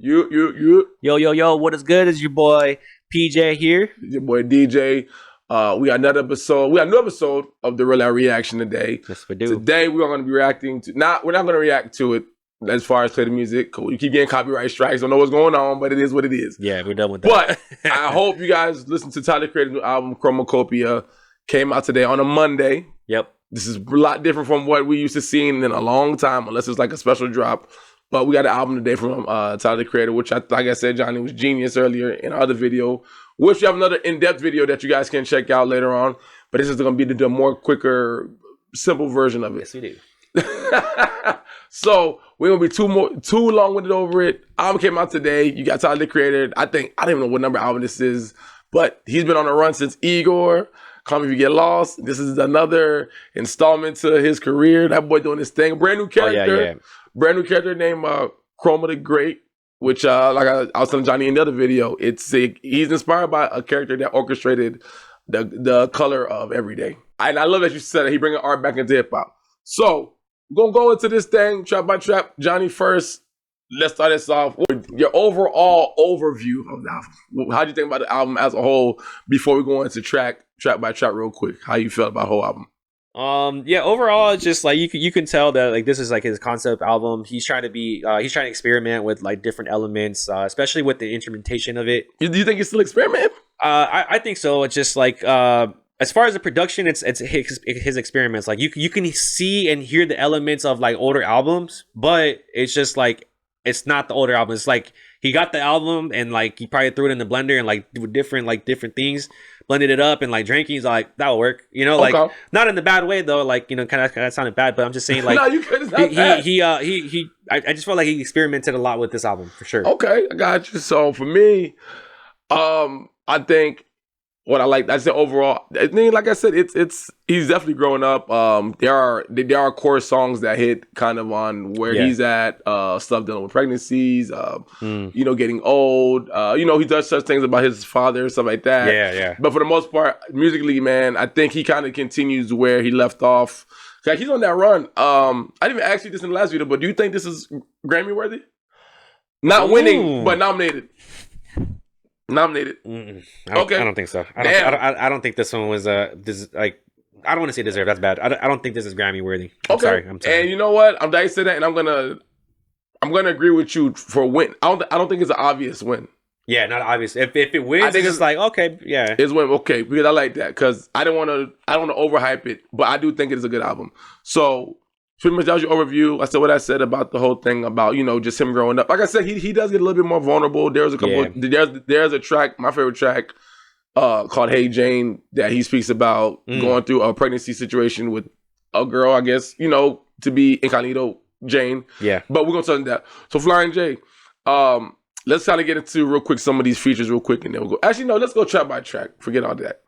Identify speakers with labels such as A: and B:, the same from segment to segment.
A: You.
B: Yo, what is good? Is your boy PJ here?
A: Your boy DJ. We got another episode. We got a new episode of the Real Out Reaction today.
B: Yes, we do.
A: Today we're going to be reacting to. We're not going to react to it as far as play the music. You keep getting copyright strikes. Don't know what's going on, but it is what it is.
B: Yeah, we're done with that.
A: But I hope you guys listen to Tyler Creator's new album, Chromakopia. Came out today on a Monday.
B: Yep.
A: This is a lot different from what we used to seeing in a long time, unless it's like a special drop. But we got an album today from Tyler the Creator, which, like I said, Johnny was genius earlier in our other video, which we have another in-depth video that you guys can check out later on. But this is going to be the more quicker, simple version of it.
B: Yes, we do.
A: So we're going to be too long-winded over it. Album came out today. You got Tyler the Creator. I don't even know what number album this is, but he's been on a run since Igor. Call Me If You Get Lost. This is another installment to his career. That boy doing his thing. Brand new character.
B: Yeah.
A: Brand new character named Chroma the Great, which like I was telling Johnny in the other video, he's inspired by a character that orchestrated the color of Everyday. And I love that you said that he bringing art back into hip hop. So we're gonna go into this thing trap by trap. Johnny first. Let's start this off with your overall overview of the album. How do you think about the album as a whole before we go into trap by trap real quick? How you felt about the whole album?
B: Yeah, overall, it's just like you can tell that like this is like his concept album. He's trying to experiment with like different elements, especially with the instrumentation of it.
A: Do you think he's still experimenting?
B: I think so. It's just like as far as the production, it's his experiments. Like you can see and hear the elements of like older albums, but it's just like it's not the older album. It's like he got the album and like he probably threw it in the blender and like with different things, blended it up and like drank. He's like, that'll work, you know, like not in the bad way though. Like, you know, kind of that sounded bad, but I'm just saying like
A: no, you could. It's not bad.
B: I just felt like he experimented a lot with this album for sure.
A: Okay, I got you. So for me, I think what I like, I said overall, I mean, like I said, he's definitely growing up. There are core songs that hit kind of on where he's at, stuff dealing with pregnancies, you know, getting old. You know, he does such things about his father, stuff like that.
B: Yeah.
A: But for the most part, musically, man, I think he kind of continues where he left off. Like he's on that run. I didn't even ask you this in the last video, but do you think this is Grammy worthy? Not winning, but nominated. Nominated.
B: Okay. I don't think so. I don't think this one was this like I don't want to say deserved. That's bad. I don't think this is Grammy worthy. I'm sorry.
A: And you know what? I'm glad you said that, and I'm gonna agree with you for a win. I don't think it's an obvious win.
B: Yeah, not obvious. If it wins, I think it's like okay, yeah,
A: it's win. Okay, because I like that because I don't want to overhype it, but I do think it is a good album. So pretty much that was your overview. I said what I said about the whole thing about, you know, just him growing up. Like I said, he does get a little bit more vulnerable. There's a couple. There's a track, my favorite track, called "Hey Jane," that he speaks about going through a pregnancy situation with a girl. I guess, you know, to be incognito Jane. Yeah. But we're gonna talk that. So Flying J, let's kind of get into real quick some of these features real quick, and then we'll go. Actually, no, let's go track by track. Forget all that.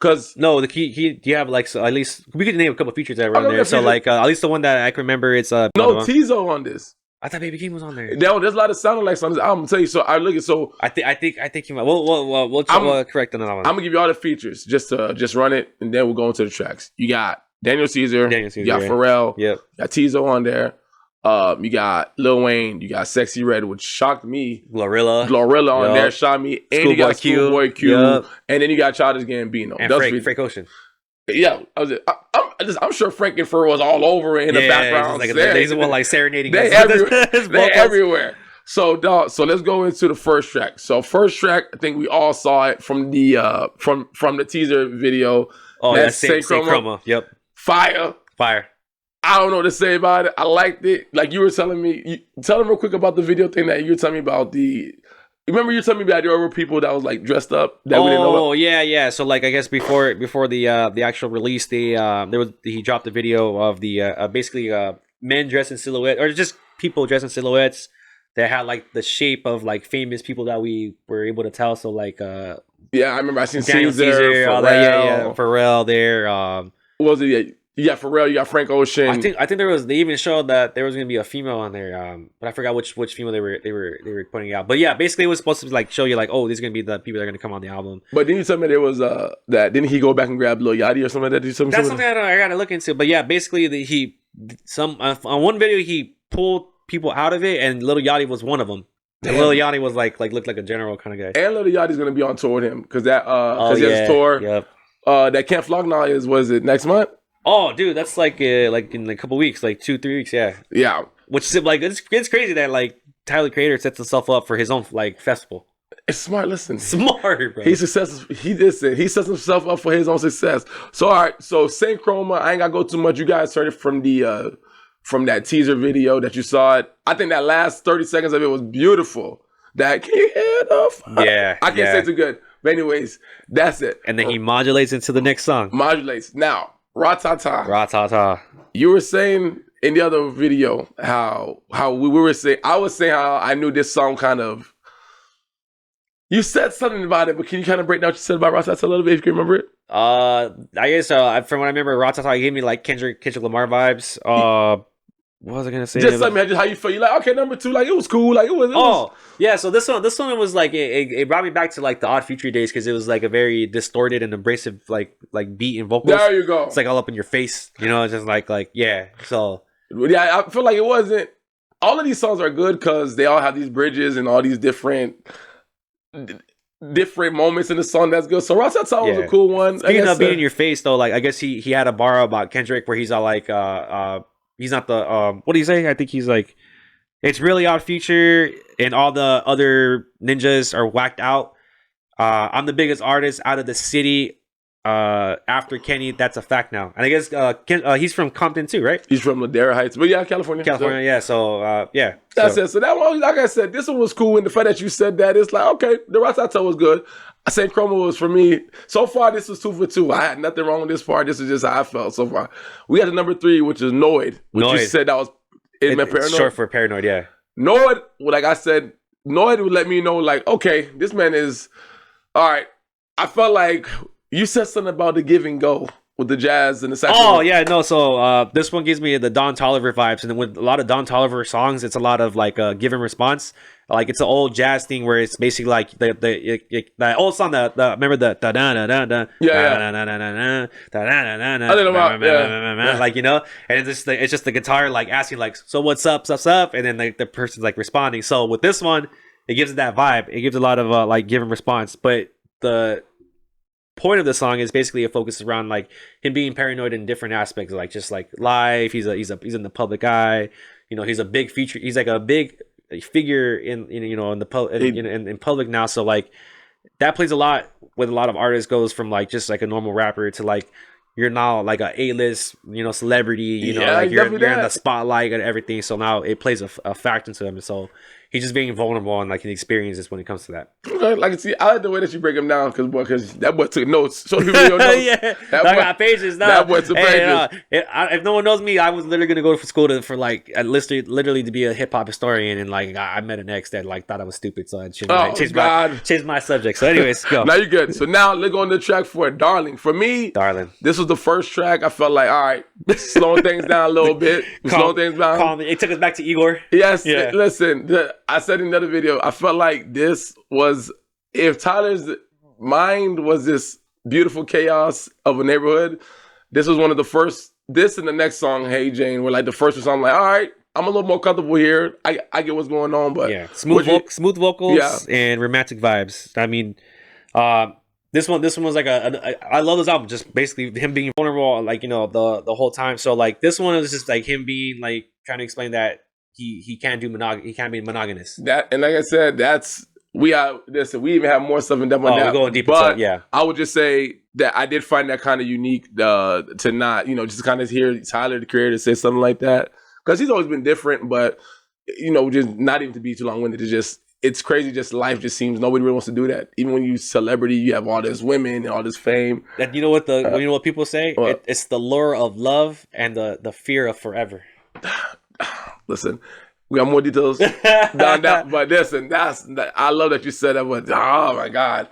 A: Cause
B: no, the key do you have like so at least we could name a couple features that were on there. So like at least the one that I can remember, it's no
A: Tizo on this.
B: I thought Baby King was on there.
A: No, there's a lot of sound likes on this album. I'll tell you. So I look at I
B: think you might. We'll correct on that one.
A: I'm gonna give you all the features just run it, and then we'll go into the tracks. You got Daniel Caesar. You got Pharrell. Yep. You got Tizo on there. You got Lil Wayne, you got Sexy Red, which shocked me.
B: Glorilla
A: on there, shocked me. And you got Schoolboy Q. And then you got Childish Gambino.
B: And Frank Ocean.
A: Yeah, I'm sure Frank and Pharrell was all over in the background.
B: He's the one like serenading.
A: They everywhere. So dog, so let's go into the first track. So first track, I think we all saw it from the from the teaser video.
B: Oh, that's Say Chroma. Yep.
A: Fire. I don't know what to say about it. I liked it. Like you were telling me, tell them real quick about the video thing that you were telling me about remember you were telling me about there were people that was like dressed up that we didn't know about?
B: Oh, yeah. So like I guess before the actual release, he dropped a video of the basically men dressed in silhouette or just people dressed in silhouettes that had like the shape of like famous people that we were able to tell. So like
A: yeah, I remember I seen
B: Daniel Caesar, all that, Pharrell there.
A: What was it? You got Pharrell, you got Frank Ocean.
B: I think they even showed that there was gonna be a female on there, but I forgot which female they were putting out. But yeah, basically it was supposed to like show you like, oh, these are gonna be the people that are gonna come on the album.
A: But didn't you tell me there was that didn't he go back and grab Lil Yachty or something like that?
B: That's something I gotta look into. But yeah, basically on one video he pulled people out of it, and Lil Yachty was one of them. And Lil Yachty was like looked like a general kind of guy.
A: And Lil Yachty's gonna be on tour with him because that
B: Oh
A: he has a
B: yeah,
A: tour.
B: yep.
A: That Can't Flock Now is was it next month?
B: Oh, dude, that's like in a couple weeks, like 2-3 weeks, yeah.
A: Yeah.
B: Which is like it's crazy that like Tyler Creator sets himself up for his own like festival.
A: It's smart. Listen,
B: Smart, bro.
A: he's successful. He sets himself up for his own success. So all right. So Saint Chroma. I ain't gotta go too much. You guys heard it from the from that teaser video that you saw it. I think that last 30 seconds of it was beautiful. That can you hear the fire?
B: Yeah,
A: I can't say too good. But anyways, that's it.
B: And then he modulates into the next song.
A: Modulates. Now, Ratata.
B: Ratata.
A: You were saying in the other video how we were saying, I was saying how I knew this song kind of, you said something about it, but can you kind of break down what you said about Ratata a little bit if you can remember it?
B: I guess from what I remember, Ratata gave me like Kendrick Lamar vibes. What was I gonna say?
A: Just just how you feel. You like, okay, number 2, like it was cool, like it was.
B: Yeah. So this one was like it brought me back to like the Odd Future days because it was like a very distorted and abrasive like beat and vocals.
A: There you go.
B: It's like all up in your face, you know. It's just like yeah. So
A: yeah, I feel like it wasn't. All of these songs are good because they all have these bridges and all these different moments in the song that's good. So Ratata was a cool one.
B: Speaking of being in your face though, like I guess he had a bar about Kendrick where he's all like he's not the what do you say? I think he's like, it's really Odd Future and all the other ninjas are whacked out. I'm the biggest artist out of the city. After Kenny, that's a fact now. And I guess he's from Compton too, right?
A: He's from Ladera Heights, but yeah, California.
B: California, yeah. So yeah,
A: that's it. So that one, like I said, this one was cool. And the fact that you said that, it's like okay, the Ratata was good. I say Chroma was for me. So far, this was 2 for 2. I had nothing wrong with this part. This is just how I felt so far. We got the number 3, which is Noid. Which you said that was Paranoid.
B: Short for Paranoid, yeah.
A: Noid, like I said, Noid would let me know, like, okay, this man is all right. I felt like you said something about the give and go with the jazz and the saxophone.
B: Oh yeah, no. So this one gives me the Don Toliver vibes, and then with a lot of Don Toliver songs, it's a lot of like give and response. Like it's an old jazz thing where it's basically like the old song that remember the da da da da da da like you know, and it's just the guitar like asking like so what's up, and then the person's like responding. So with this one, it gives it that vibe. It gives a lot of like give and response, but the point of the song is basically a focus around like him being paranoid in different aspects, like just like life. He's in the public eye. You know, he's a big feature. He's like a big figure in in public now. So like that plays a lot with a lot of artists. Goes from like just like a normal rapper to like you're now like a A-list celebrity. You know, like you're in the spotlight and everything. So now it plays a fact into him. So he's just being vulnerable and like he experiences when it comes to that.
A: Okay, like see, I like the way that you break him down because that boy took notes. Show people your notes.
B: Yeah, I got pages now.
A: That boy took pages.
B: If no one knows me, I was literally gonna go for school for like at least literally to be a hip hop historian, and like I met an ex that like thought I was stupid, so I changed my subject. So anyways, go.
A: Now you're good. So now let's go on the track for Darling. For me,
B: Darling.
A: This was the first track. I felt like all right, slowing things down a little bit. Slowing things down.
B: Calm. It took us back to Igor.
A: Yes. Yeah. Listen. I said in another video, I felt like this was, if Tyler's mind was this beautiful chaos of a neighborhood, this was one of the first, this and the next song, Hey Jane, were like the first song. I'm like, all right, I'm a little more comfortable here. I get what's going on, but
B: yeah, smooth vocals and romantic vibes. I mean, this one was like I love this album, just basically him being vulnerable, like, you know, the whole time. So like this one is just like him being like trying to explain that he can't do he can't be monogamous. That,
A: and like I said, we even have more stuff in depth on that.
B: We're going deeper,
A: but
B: yeah.
A: I would just say that I did find that kind of unique to not, just kind of hear Tyler, the creator, say something like that, because he's always been different, but just not even to be too long-winded. It's crazy. Just life just seems nobody really wants to do that. Even when you celebrity, you have all this women and all this fame.
B: That you know what people say? It's the lure of love and the fear of forever.
A: Listen, we got more details down that, but listen, I love that you said that. But oh my God!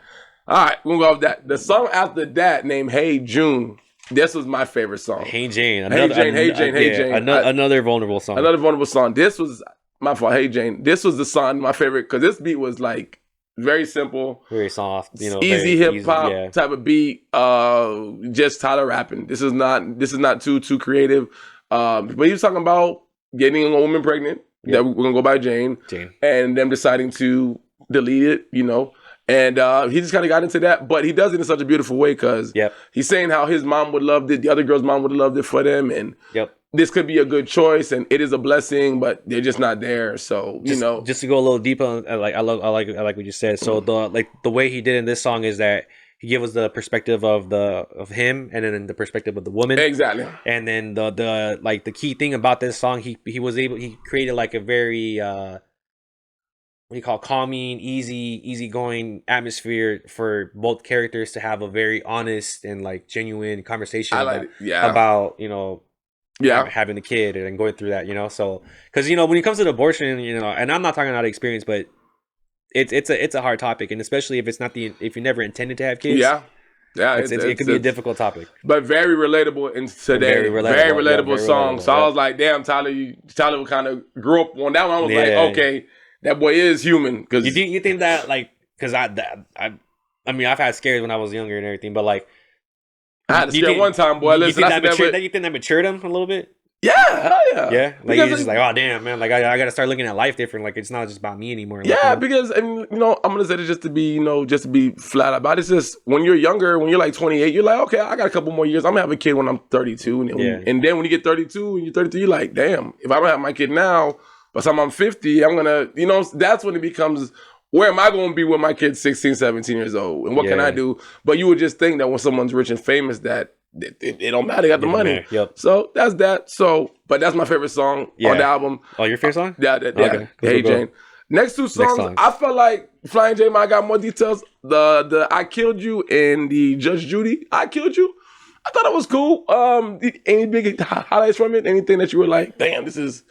A: All right, we'll go off that. The song after that, named Hey June. This was my favorite song.
B: Hey Jane.
A: Hey Jane.
B: Another vulnerable song.
A: Another vulnerable song. This was my fault. Hey Jane. This was the song, my favorite, because this beat was like very simple,
B: very soft,
A: easy hip hop type of beat. Just Tyler rapping. This is not too creative. But he was talking about getting a woman pregnant. that we're gonna go by Jane, and them deciding to delete it, you know. And he just kind of got into that, but he does it in such a beautiful way because he's saying how his mom would love it, the other girl's mom would have loved it for them, and this could be a good choice, and it is a blessing, but they're just not there. So you know,
B: just to go a little deeper, like I like what you said. So the way he did in this song is that he gave us the perspective of him, and then the perspective of the woman.
A: Exactly.
B: And then the key thing about this song, he created like a very what do you call calming, easygoing atmosphere for both characters to have a very honest and like genuine conversation about, you know, having the kid and going through that, you know. So because, you know, when it comes to abortion, you know, and I'm not talking out of experience, but it's a hard topic, and especially if if you never intended to have kids. It could be a difficult topic,
A: but very relatable in today. Very relatable song. So I was like, damn, Tyler kind of grew up on that one. I was like, okay, that boy is human. Because
B: you think that, like, because I mean, I've had scares when I was younger and everything, but like
A: I had a scare one time, boy.
B: You think that matured him a little bit?
A: Yeah, hell yeah.
B: Yeah, like you're just like, oh damn, man, like I gotta start looking at life different. Like it's not just about me anymore. Like,
A: yeah, because and you know, I'm gonna say it just to be flat about it. It's just when you're younger, when you're like 28, you're like, okay, I got a couple more years. I'm gonna have a kid when I'm 32, and then when you get 32 and you're 33, you're like, damn, if I don't have my kid now, by the time I'm 50, I'm gonna, you know, that's when it becomes, where am I going to be when my kid's 16, 17 years old? And what can I do? But you would just think that when someone's rich and famous that it don't matter, they got the money. So that's that. So, but that's my favorite song on the album.
B: Oh, your favorite song?
A: Yeah. Okay. Hey, Jane. Next two songs, I felt like Flying J I got more details. The I Killed You and the Judge Judy, I Killed You. I thought it was cool. Any big highlights from it? Anything that you were like, damn, this is...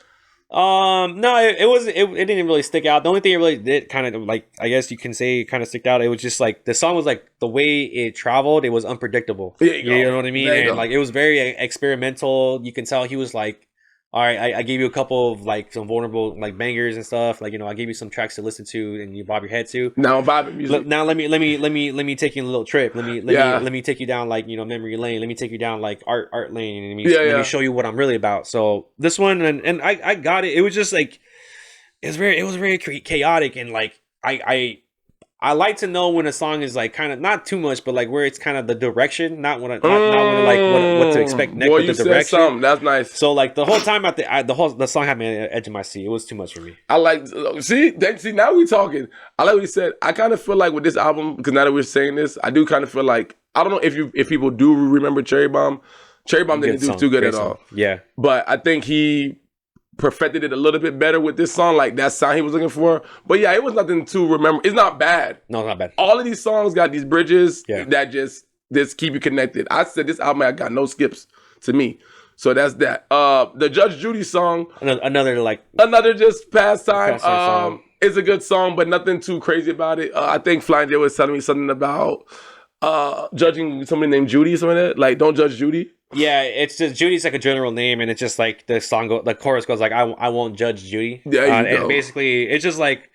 B: No, it didn't really stick out. The only thing it really did kind of, like, I guess you can say kind of sticked out, it was just like the song was like the way it traveled, it was unpredictable. You know what I mean? And like it was very experimental. You can tell he was like, all right, I gave you a couple of like some vulnerable like bangers and stuff. Like, you know, I gave you some tracks to listen to and you bob your head to.
A: Now I'm bobbing music.
B: Now let me take you on a little trip. Let me take you down like, you know, memory lane. Let me take you down like art lane. And let me show you what I'm really about. So this one and I got it. It was just like it was very chaotic, and like I like to know when a song is like kind of not too much, but like where it's kind of the direction, not what to expect next.
A: Boy,
B: but the direction.
A: Something. That's nice.
B: So like the whole time the song had me on the edge of my seat. It was too much for me.
A: I like see now we talking. I like what you said. I kind of feel like with this album, because now that we're saying this, I do kind of feel like, I don't know if people do remember Cherry Bomb. Cherry Bomb didn't do too good at all.
B: Yeah,
A: but I think he perfected it a little bit better with this song, like that sound he was looking for. But yeah, it was nothing to remember. It's not bad.
B: No, it's not bad.
A: All of these songs got these bridges that just keep you connected. I said this album, I got no skips to me. So that's that. The Judge Judy song, another just pastime. Song. It's a good song, but nothing too crazy about it. I think Flying J was telling me something about judging somebody named Judy or something like that. Like, don't judge Judy.
B: Yeah, it's just Judy's like a general name, and it's just like the chorus goes like, I won't judge Judy. And basically it's just like,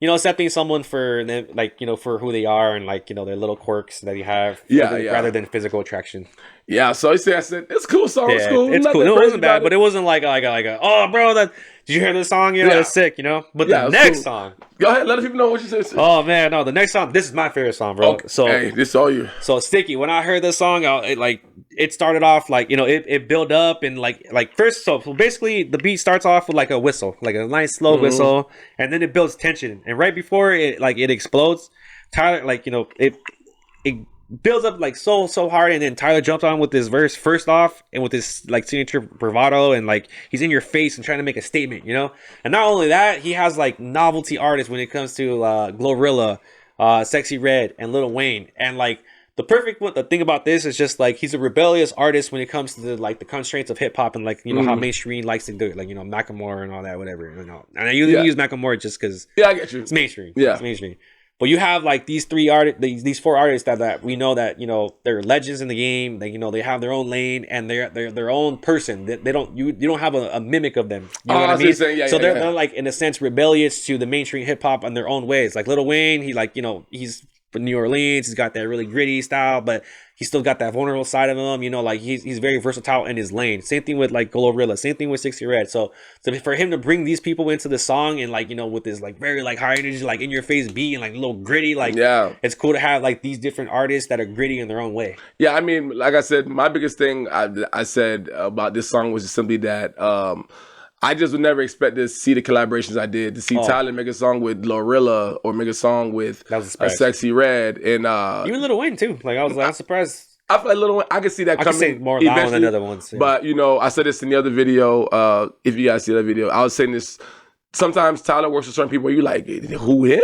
B: you know, accepting someone for them, like, you know, for who they are and like, you know, their little quirks that you have rather than physical attraction.
A: Yeah, so I said it's a cool song. It's cool.
B: It's cool. No, it wasn't bad, but it wasn't like a oh bro, did you hear this song? You know, it's sick, you know? But the next song.
A: Go ahead, let people know what you said.
B: Oh man, no, the next song, this is my favorite song, bro.
A: Okay. So hey, this all you.
B: So Sticky, when I heard this song, it started off like, you know, it built up and like first, so basically the beat starts off with like a whistle, like a nice slow whistle, and then it builds tension. And right before it explodes, Tyler, like, you know, it builds up like so hard, and then Tyler jumps on with his verse first off, and with his like signature bravado, and like he's in your face and trying to make a statement, you know. And not only that, he has like novelty artists when it comes to Glorilla, Sexy Red, and Lil Wayne. And like the thing about this is just like he's a rebellious artist when it comes to the constraints of hip hop, and like, you know, how mainstream likes to do it, like, you know, Macklemore and all that, whatever, you know. And I usually use Macklemore just because
A: I get you,
B: it's mainstream.
A: Yeah,
B: it's mainstream. But you have like these these four artists that we know that, you know, they're legends in the game. They, you know, they have their own lane and they're their own person. They don't you don't have a mimic of them. You know what I mean? So they're like in a sense rebellious to the mainstream hip hop in their own ways. Like Lil Wayne, he like, you know, he's New Orleans. He's got that really gritty style, but he's still got that vulnerable side of him. You know, like he's very versatile in his lane. Same thing with like Glorilla. Same thing with 60 Red. So for him to bring these people into the song and like, you know, with this like very like high energy, like in your face beat and like a little gritty, like it's cool to have like these different artists that are gritty in their own way.
A: Yeah, I mean, like I said, my biggest thing I said about this song was just simply that I just would never expect to see the collaborations I did. To see Tyler make a song with Glorilla or make a song with a Sexy Red. And
B: even Lil Wayne too. Like I was surprised.
A: I feel like Lil Wayne, I could see that coming.
B: I could say more loud than other ones. Yeah.
A: But, you know, I said this in the other video. If you guys see that video, I was saying this. Sometimes Tyler works with certain people where you like, who, him?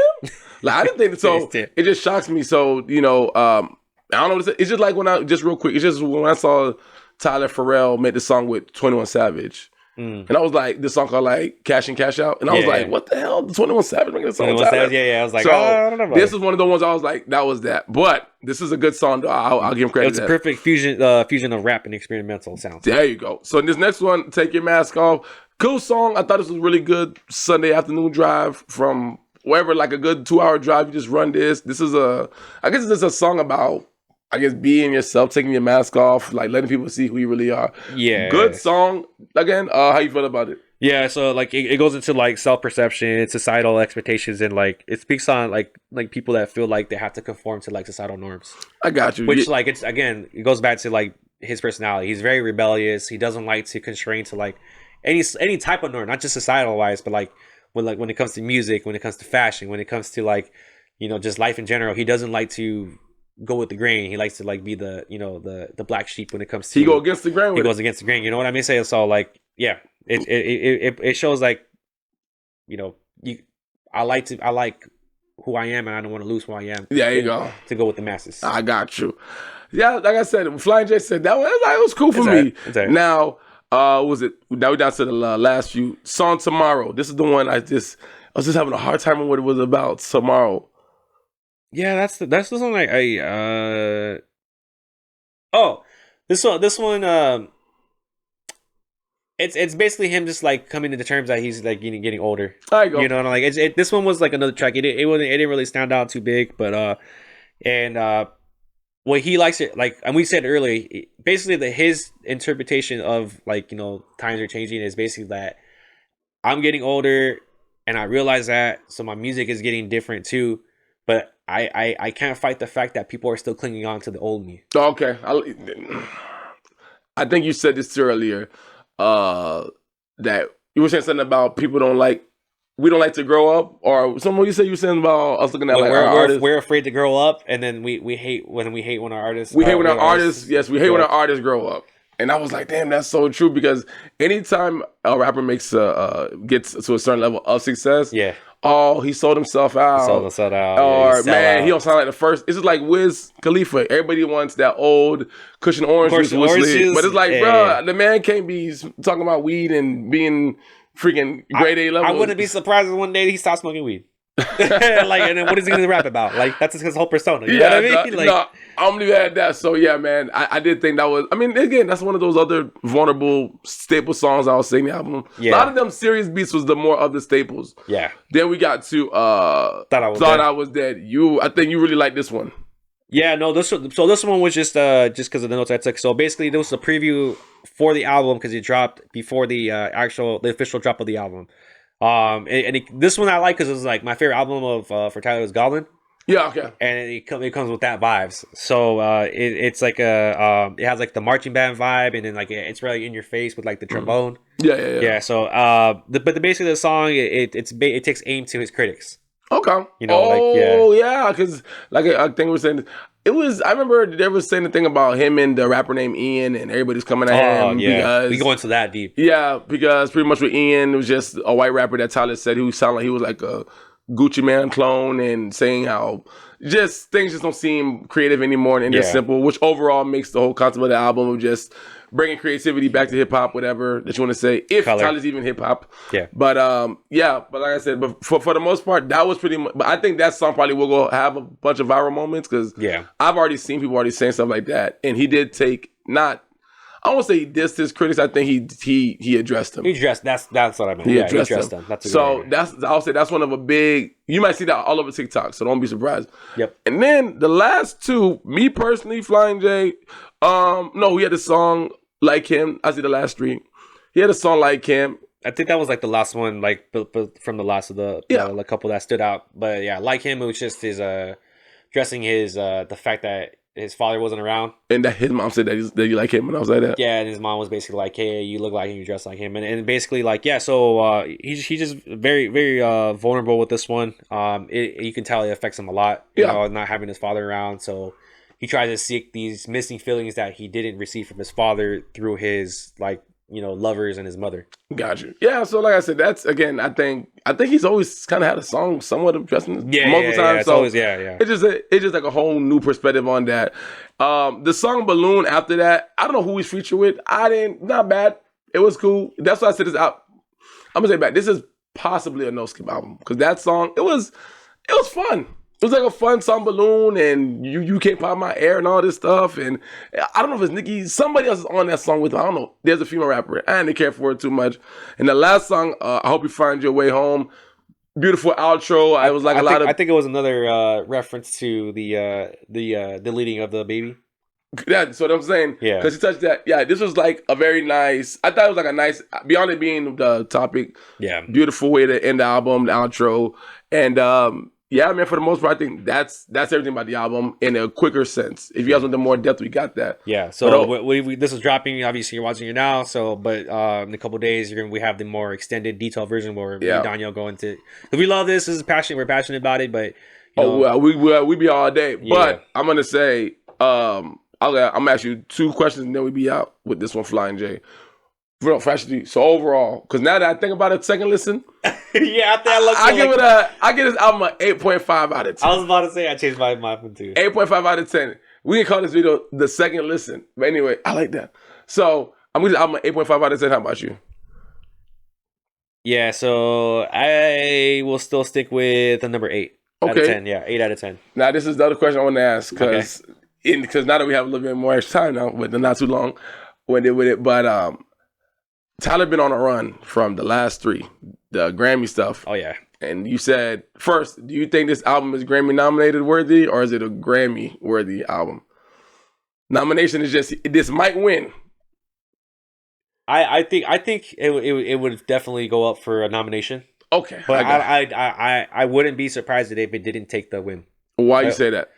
A: Like, I didn't think so. It just shocks me. So, you know, I don't know what to say. It's just like just real quick. It's just when I saw Tyler Pharrell make the song with 21 Savage. And I was like, this song called like Cash In Cash Out. And I was like, what the hell? 21 Savage making a song with Tyler?
B: Yeah. I was like,
A: so,
B: I don't know.
A: This is one of the ones I was like, that was that. But this is a good song, though. I'll give him credit.
B: It's a perfect fusion of rap and experimental sounds.
A: There you go. So this next one, Take Your Mask Off. Cool song. I thought this was really good Sunday afternoon drive from wherever, like a good 2-hour drive. You just run this. This is I guess it's a song about, I guess, being yourself, taking your mask off, like letting people see who you really are.
B: Yeah.
A: Good song. Again, how you feel about it?
B: Yeah, so like it goes into like self-perception, societal expectations, and like it speaks on like people that feel like they have to conform to like societal norms.
A: I got you.
B: Which like it's again, it goes back to like his personality. He's very rebellious. He doesn't like to constrain to like any type of norm, not just societal wise, but like when it comes to music, when it comes to fashion, when it comes to like, you know, just life in general. He doesn't like to go with the grain. He likes to like be the, you know, the black sheep when it comes to.
A: He go against the grain.
B: He goes against the grain. You know what I mean? So like, yeah, it shows like, you know, I like who I am and I don't want to lose who I am.
A: Yeah, there you go.
B: To go with the masses.
A: I got you. Yeah, like I said, Flying J said that was cool for me.
B: Right.
A: Now, was it? Now we down to the last few. Song Tomorrow. This is the one I was just having a hard time on what it was about. Tomorrow.
B: Yeah, that's the one this one it's basically him just like coming to the terms that he's like getting older.
A: There you go.
B: You know, and like this one was like another track. It didn't really stand out too big, but what he likes it like, and we said earlier, basically his interpretation of like, you know, times are changing is basically that I'm getting older and I realize that, so my music is getting different too, but I can't fight the fact that people are still clinging on to the old me.
A: Okay, I think you said this earlier, that you were saying something about we don't like to grow up, or something you said you were saying about us looking at like our artists.
B: We're afraid to grow up, and then we hate when our artists.
A: We hate when our artists. Yes, we hate when our artists grow up. And I was like, damn, that's so true, because anytime a rapper gets to a certain level of success,
B: yeah.
A: Oh, he sold himself out. Or, man, he don't sound like the first. It's just like Wiz Khalifa. Everybody wants that old cushion orange juice. But it's like, bro, the man can't be talking about weed and being freaking grade A level.
B: I wouldn't be surprised if one day he stopped smoking weed. Like, and then what is he going to rap about? Like, that's his whole persona. You know what I mean?
A: No, I don't even had that. So, yeah, man, I did think that was, I mean, again, that's one of those other vulnerable staple songs I was singing the album. Yeah. A lot of them serious beats was the more of the staples.
B: Yeah.
A: Then we got to Thought I Was Dead. I think you really like this one.
B: Yeah, no, this one was just because of the notes I took. So basically, this was a preview for the album because it dropped before the official drop of the album. This one I like because it was like my favorite album of for Tyler was Goblin.
A: Yeah, okay.
B: And it comes with that vibes. So it's like it has like the marching band vibe, and then like it's really in your face with like the trombone.
A: Yeah.
B: So basically the song it takes aim to his critics.
A: Okay.
B: You know,
A: yeah, because like I think we were saying. It was. I remember they were saying the thing about him and the rapper named Ian, and everybody's coming at him.
B: Yeah,
A: because,
B: we go into that deep.
A: Yeah, because pretty much with Ian, it was just a white rapper that Tyler said who sounded like he was like a Gucci Man clone, and saying how just things just don't seem creative anymore and just simple, which overall makes the whole concept of the album of just bringing creativity back to hip hop, whatever that you want to say, if Tyler's even hip hop.
B: Yeah.
A: But but like I said, but for the most part, that was pretty much. But I think that song probably will go have a bunch of viral moments because I've already seen people already saying stuff like that, and he did take not. I won't say he dissed his critics. I think he addressed them.
B: He addressed. That's what I meant.
A: He
B: Yeah, he
A: addressed
B: addressed
A: them.
B: them. That's a
A: so
B: good area.
A: I'll say that's one of a big. You might see that all over TikTok. So don't be surprised.
B: Yep.
A: And then the last two, me personally, Flying J. No, he had a song Like Him. I see the last three. He had a song Like Him.
B: I think that was like the last one, like from the last of the couple that stood out. But yeah, Like Him, it was just his addressing his the fact that his father wasn't around,
A: and that his mom said that you like him, and I was like that.
B: Yeah, and his mom was basically like, "Hey, you look like him, you dress like him," and basically like, yeah. So he's just very very vulnerable with this one. You can tell it affects him a lot. You know, not having his father around, so he tries to seek these missing feelings that he didn't receive from his father through his lovers and his mother.
A: Gotcha. Yeah. So like I said, that's again. I think he's always kind of had a song somewhat addressing multiple times.
B: Yeah,
A: so
B: always,
A: it's just like a whole new perspective on that. The song Balloon after that, I don't know who he's featured with. Not bad. It was cool. That's why I said this out. I'm gonna say back. This is possibly a no skip album because that song it was fun. It was like a fun song, Balloon, and you can't pop my air and all this stuff. And I don't know if it's Nicki. Somebody else is on that song with him. I don't know. There's a female rapper. I didn't care for it too much. And the last song, I Hope You Find Your Way Home. Beautiful outro. I
B: think it was another reference to the deleting of the baby.
A: That's what I'm saying.
B: Yeah.
A: Because he touched that. Yeah, this was like a very nice, I thought it was like a nice, beyond it being the topic, beautiful way to end the album, the outro. And yeah, man, for the most part, I think that's everything about the album in a quicker sense. If you guys want the more depth, we got that.
B: Yeah, so this is dropping. Obviously, you're watching it now. So, but in a couple of days, we have the more extended, detailed version where me and Daniel go into. Because we love this. This is passionate. We're passionate about it. But
A: we be all day. Yeah. But I'm gonna say, I'm gonna ask you two questions, and then we be out with this one, Flying J. So overall, because now that I think about it, second listen, I give this album an 8.5 out of 10.
B: I was about to say I changed my mind too.
A: 8.5 out of 10. We can call this video the second listen. But anyway, I like that. So I'm gonna give this album an 8.5 out of 10. How about you?
B: Yeah, so I will still stick with the number 8 out of 10. Yeah, 8 out of 10.
A: Now this is the other question I want to ask because now that we have a little bit more extra time now, but not too long when they with it, but Tyler been on a run from the last 3, the Grammy stuff.
B: Oh, yeah.
A: And you said, first, do you think this album is Grammy nominated worthy or is it a Grammy worthy album? Nomination is just, this might win.
B: I think it would definitely go up for a nomination.
A: Okay.
B: But I wouldn't be surprised if it didn't take the win.
A: Why you say that?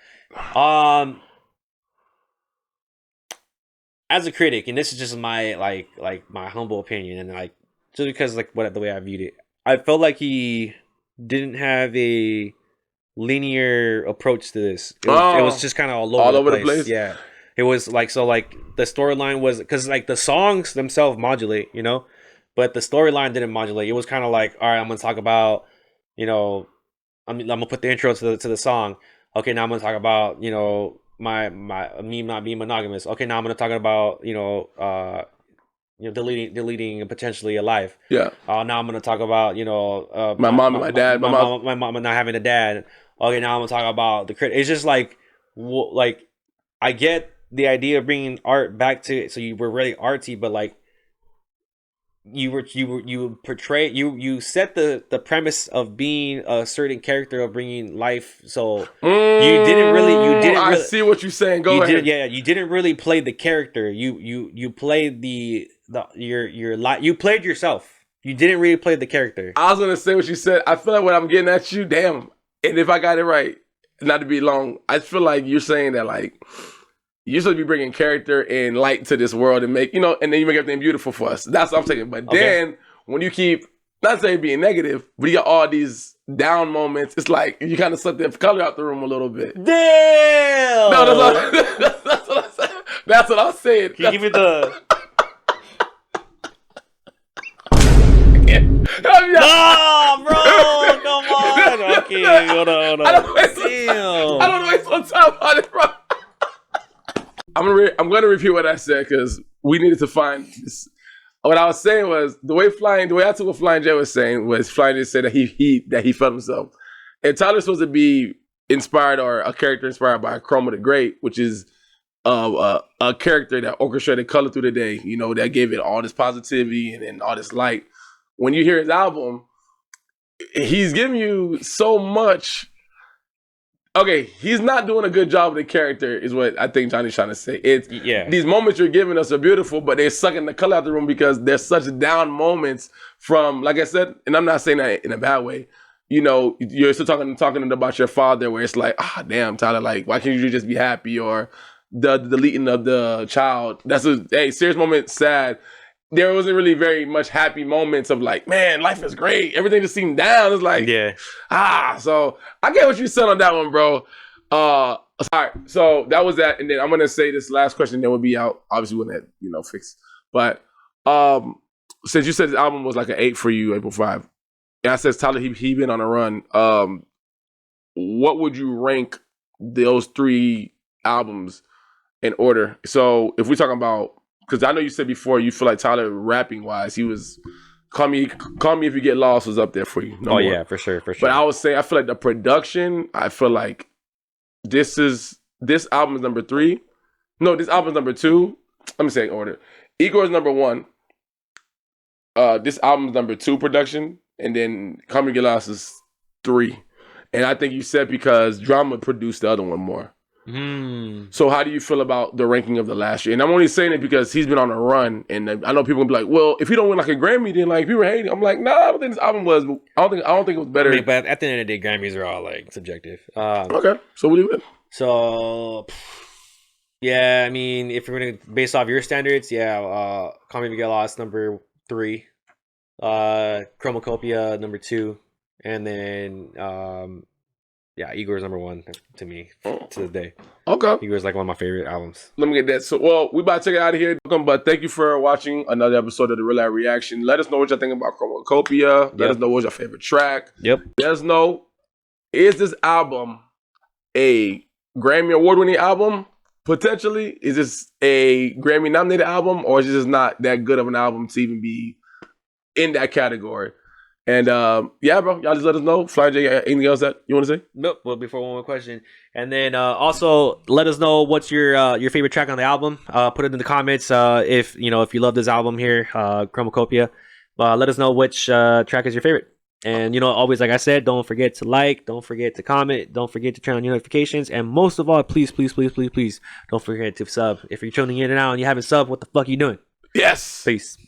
B: As a critic, and this is just my my humble opinion, and just because the way I viewed it, I felt like he didn't have a linear approach to this. It was just kind of all over the place. Yeah, it was the storyline was because the songs themselves modulate, but the storyline didn't modulate. It was kind of like, all right, I'm gonna talk about, I'm gonna put the intro to the song. Okay, now I'm gonna talk about me not being monogamous. Okay, now I'm gonna talk about deleting potentially a life.
A: Yeah.
B: Now I'm gonna talk about
A: my mom and my dad.
B: My mom not having a dad. Okay, now I'm gonna talk about the crit. It's just like I get the idea of bringing art back to it, so you were really artsy, but you portray you set the premise of being a certain character of bringing life, so you didn't really
A: I see what you're saying. Go ahead.
B: You didn't really play the character. You played you played yourself. You didn't really play the character.
A: I was gonna say what you said. I feel like what I'm getting at you, damn. And if I got it right, not to be long, I feel like you're saying that you're supposed to be bringing character and light to this world and make, and then you make everything beautiful for us. That's what I'm saying. But then when you keep, not saying being negative, but you got all these down moments, it's like you kind of suck the color out the room a little bit.
B: Damn!
A: No, that's what I'm saying. That's what I'm saying.
B: Can you give me the... No, bro! Come on! Okay, hold on.
A: I don't want to waste some time on it, bro. I'm gonna repeat what I said because we needed to find this. What I was saying was the way I took what Flying J was saying was Flying J said that he felt himself, and Tyler's supposed to be inspired or a character inspired by Chroma the Great, which is a character that orchestrated color through the day, you know, that gave it all this positivity and all this light. When you hear his album, he's giving you so much. Okay, he's not doing a good job of the character, is what I think Johnny's trying to say. It's these moments you're giving us are beautiful, but they're sucking the color out of the room because there's such down moments from, like I said, and I'm not saying that in a bad way. You know, you're still talking about your father, where it's like, damn, Tyler, like, why can't you just be happy? Or the deleting of the child. That's a serious moment, sad. There wasn't really very much happy moments of like, man, life is great. Everything just seemed down. It's like, so I get what you said on that one, bro. All right, so that was that. And then I'm going to say this last question, then we'll be out. Obviously, we wouldn't have, fixed. But since you said this album was like an 8 for you, April 5, and I said, Tyler, he been on a run. What would you rank those 3 albums in order? So if we're talking about, because I know you said before you feel like Tyler rapping wise, he was Call Me If You Get Lost was up there for you.
B: No more. Yeah, for sure.
A: But I would say I feel like the production, I feel like this album is number 3. No, this album is number 2. Let me say in order. Igor is number 1. This album is number 2 production, and then Call Me If You Get Lost is 3. And I think you said because Drama produced the other one more. So how do you feel about the ranking of the last year? And I'm only saying it because he's been on a run, and I know people will be like, "Well, if he don't win like a Grammy, then like people are hating." I'm like, "Nah, I don't think this album was. I don't think it was better."
B: I mean, but at the end of the day, Grammys are all like subjective.
A: Okay, so what do you win?
B: So, yeah, I mean, if you're gonna base off your standards, Call Me If You Get Lost number 3, Chromacopia number 2, and then Igor's number 1 to me to this day.
A: Okay.
B: Igor's like one of my favorite albums.
A: Let me get that. So, we about to take it out of here. But thank you for watching another episode of the Real Life Reaction. Let us know what y'all think about Chromacopia. Let us know what's your favorite track.
B: Yep.
A: Let us know, is this album a Grammy Award-winning album? Potentially. Is this a Grammy-nominated album? Or is it just not that good of an album to even be in that category? And bro, y'all just let us know. Fly J, anything else that you want to say?
B: Nope. Well, before one more question, and then also let us know what's your favorite track on the album. Put it in the comments. If you love this album here, Chromacopia, let us know which track is your favorite. And always, like I said, don't forget to like, don't forget to comment, don't forget to turn on your notifications, and most of all, please, don't forget to sub. If you're tuning in and out and you haven't subbed, what the fuck are you doing?
A: Yes.
B: Peace.